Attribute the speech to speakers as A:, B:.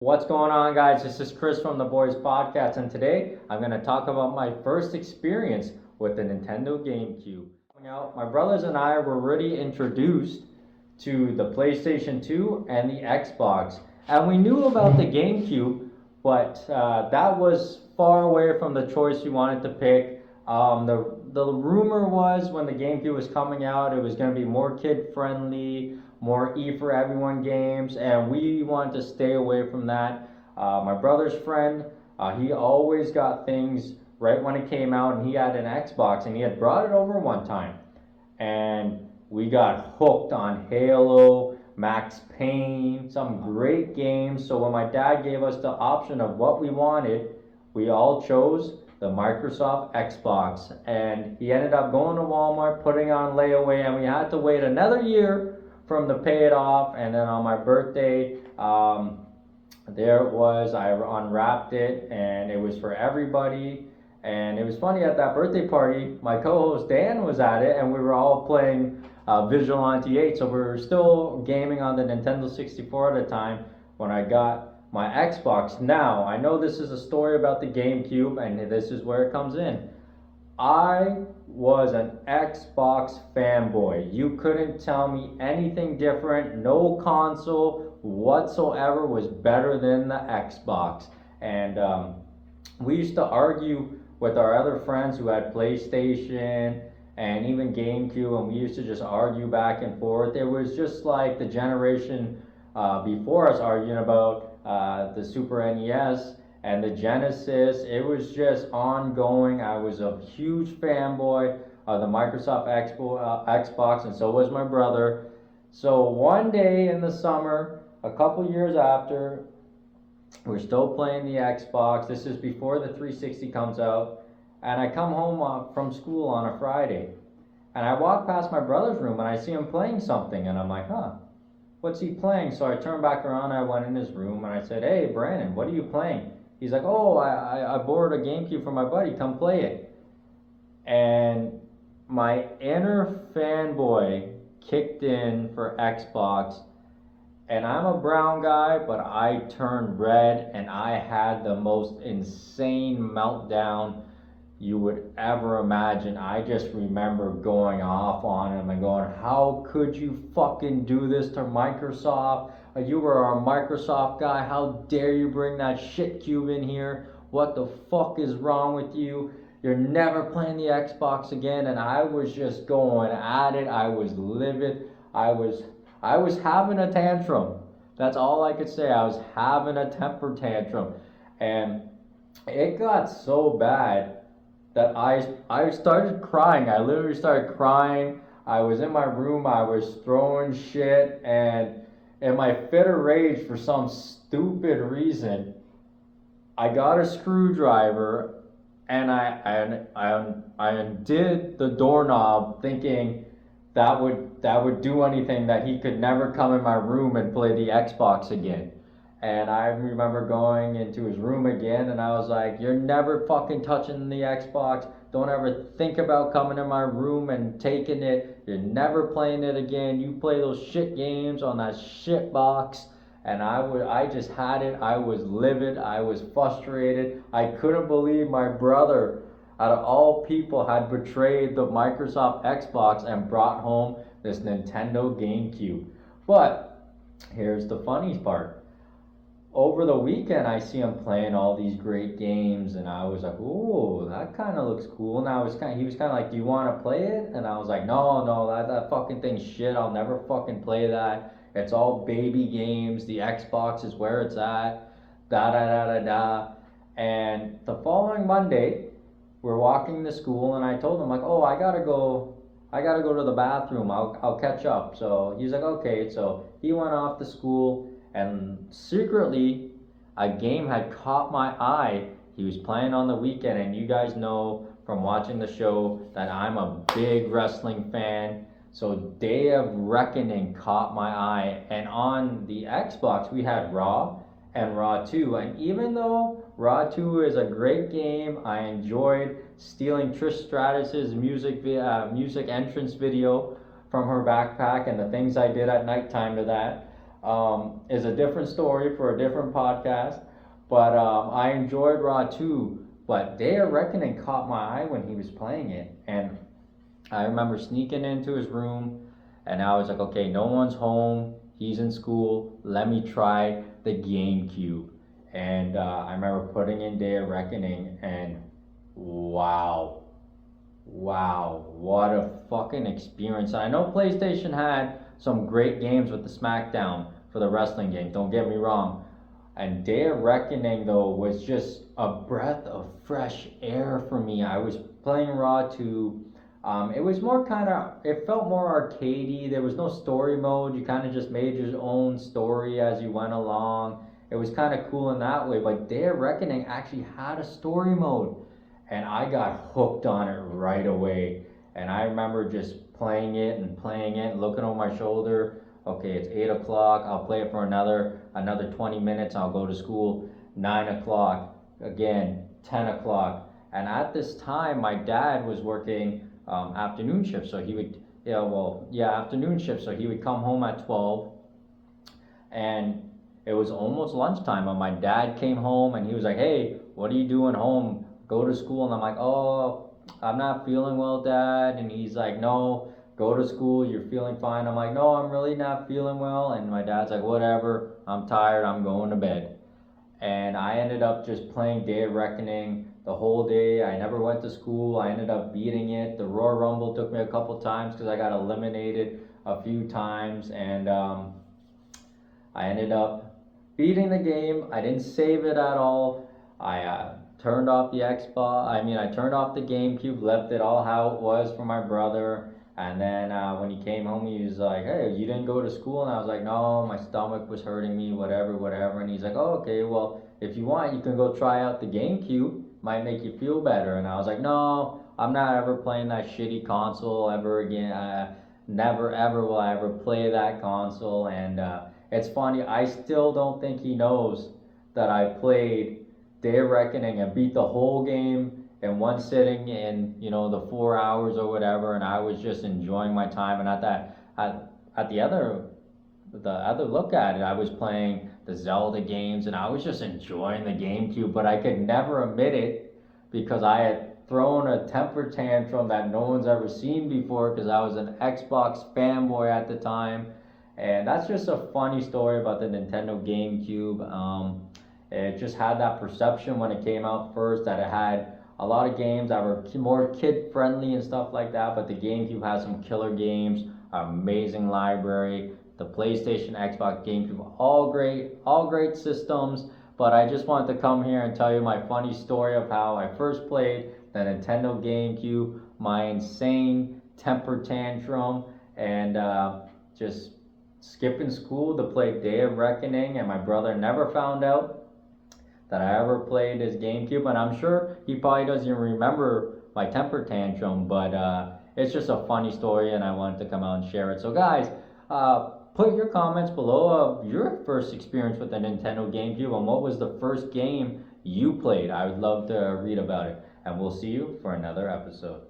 A: What's going on, guys? This is Chris from the Boys Podcast, and today I'm going to talk about my first experience with the Nintendo GameCube. My brothers and I were already introduced to the PlayStation 2 and the Xbox, and we knew about the GameCube, but that was far away from the choice we wanted to pick. The rumor was when the GameCube was coming out, it was going to be more kid friendly, more E for everyone games, and we wanted to stay away from that. My brother's friend, he always got things right when it came out, and he had an Xbox, and he had brought it over one time, and we got hooked on Halo, Max Payne, some great games. So when my dad gave us the option of what we wanted, we all chose the Microsoft Xbox, and he ended up going to Walmart, putting on layaway, and we had to wait another year from to pay it off. And then on my birthday, there it was. I unwrapped it, and it was for everybody. And it was funny, at that birthday party, my co-host Dan was at it, and we were all playing Vigilante 8. So we were still gaming on the Nintendo 64 at the time when I got my Xbox. Now, I know this is a story about the GameCube, and this is where it comes in. I was an Xbox fanboy. You couldn't tell me anything different. No console whatsoever was better than the Xbox. And we used to argue with our other friends who had PlayStation and even GameCube, and we used to just argue back and forth. It was just like the generation before us arguing about the Super NES and the Genesis. It was just ongoing. I was a huge fanboy of the Microsoft Xbox, and so was my brother. So one day in the summer, a couple years after, we're still playing the Xbox. This is before the 360 comes out, and I come home from school on a Friday, and I walk past my brother's room, and I see him playing something, and I'm like, huh, what's he playing? So I turned back around, I went in his room, and I said, hey, Brandon, what are you playing? He's like, oh, I borrowed a GameCube from my buddy, come play it. And my inner fanboy kicked in for Xbox, and I'm a brown guy, but I turned red, and I had the most insane meltdown you would ever imagine. I just remember going off on him and going, how could you fucking do this to Microsoft? You were a Microsoft guy. How dare you bring that shit cube in here? What the fuck is wrong with you? You're never playing the Xbox again. And I was just going at it. I was livid. I was having a tantrum. That's all I could say. I was having a temper tantrum. And it got so bad that I started crying. I literally started crying. I was in my room. I was throwing shit, and in my fit of rage, for some stupid reason, I got a screwdriver, and I undid the doorknob, thinking that would do anything, that he could never come in my room and play the Xbox again. And I remember going into his room again, and I was like, you're never fucking touching the Xbox. Don't ever think about coming in my room and taking it. You're never playing it again. You play those shit games on that shit box. And I just had it. I was livid. I was frustrated. I couldn't believe my brother, out of all people, had betrayed the Microsoft Xbox and brought home this Nintendo GameCube. But here's the funny part. Over the weekend, I see him playing all these great games, and I was like, "Ooh, that kind of looks cool." And he was kind of like, "Do you want to play it?" And I was like, "No, that fucking thing's shit. I'll never fucking play that. It's all baby games. The Xbox is where it's at." Da da da da da. And the following Monday, we're walking to school, and I told him like, "Oh, I gotta go to the bathroom. I'll catch up." So he's like, "Okay." So he went off to school. And secretly, a game had caught my eye. He was playing on the weekend, and you guys know from watching the show that I'm a big wrestling fan. So Day of Reckoning caught my eye. And on the Xbox, we had Raw and Raw 2. And even though Raw 2 is a great game, I enjoyed stealing Trish Stratus's music entrance video from her backpack and the things I did at nighttime to that. is a different story for a different podcast. But I enjoyed Raw 2. But Day of Reckoning caught my eye when he was playing it. And I remember sneaking into his room, and I was like, okay, no one's home. He's in school. Let me try the GameCube. And I remember putting in Day of Reckoning, and wow, wow, what a fucking experience. And I know PlayStation had some great games with the SmackDown for the wrestling games, don't get me wrong. And Day of Reckoning, though, was just a breath of fresh air for me. I was playing Raw 2. It was more kind of, it felt more arcadey. There was no story mode. You kind of just made your own story as you went along. It was kind of cool in that way. But Day of Reckoning actually had a story mode. And I got hooked on it right away. And I remember just playing it, looking over my shoulder. Okay, it's 8 o'clock. I'll play it for another 20 minutes. I'll go to school. 9 o'clock. Again, 10 o'clock. And at this time, my dad was working afternoon shift, so he would, afternoon shift, so he would come home at 12, and it was almost lunchtime, and my dad came home, and he was like, hey, what are you doing home? Go to school. And I'm like, oh, I'm not feeling well, Dad. And he's like, no, go to school, you're feeling fine. I'm like, no, I'm really not feeling well. And my dad's like, whatever, I'm tired, I'm going to bed. And I ended up just playing Day of Reckoning the whole day. I never went to school. I ended up beating it. The Royal Rumble took me a couple times because I got eliminated a few times, and I ended up beating the game. I didn't save it at all. I turned off the Xbox. I turned off the GameCube, left it all how it was for my brother. And then when he came home, he was like, hey, you didn't go to school? And I was like, no, my stomach was hurting me, whatever. And he's like, oh, okay, well, if you want, you can go try out the GameCube. Might make you feel better. And I was like, no, I'm not ever playing that shitty console ever again. Never, ever will I ever play that console. And it's funny, I still don't think he knows that I played Day of Reckoning and beat the whole game in one sitting in the 4 hours or whatever, and I was just enjoying my time. And at the other look at it, I was playing the Zelda games, and I was just enjoying the GameCube, but I could never admit it because I had thrown a temper tantrum that no one's ever seen before because I was an Xbox fanboy at the time. And that's just a funny story about the Nintendo GameCube. It just had that perception when it came out first that it had a lot of games that were more kid friendly and stuff like that, but the GameCube has some killer games, amazing library. The PlayStation, Xbox, GameCube, all great systems. But I just wanted to come here and tell you my funny story of how I first played the Nintendo GameCube, my insane temper tantrum, and just skipping school to play Day of Reckoning, and my brother never found out that I ever played his GameCube, and I'm sure he probably doesn't even remember my temper tantrum, but it's just a funny story, and I wanted to come out and share it. So guys, put your comments below of your first experience with the Nintendo GameCube, and what was the first game you played. I would love to read about it, and we'll see you for another episode.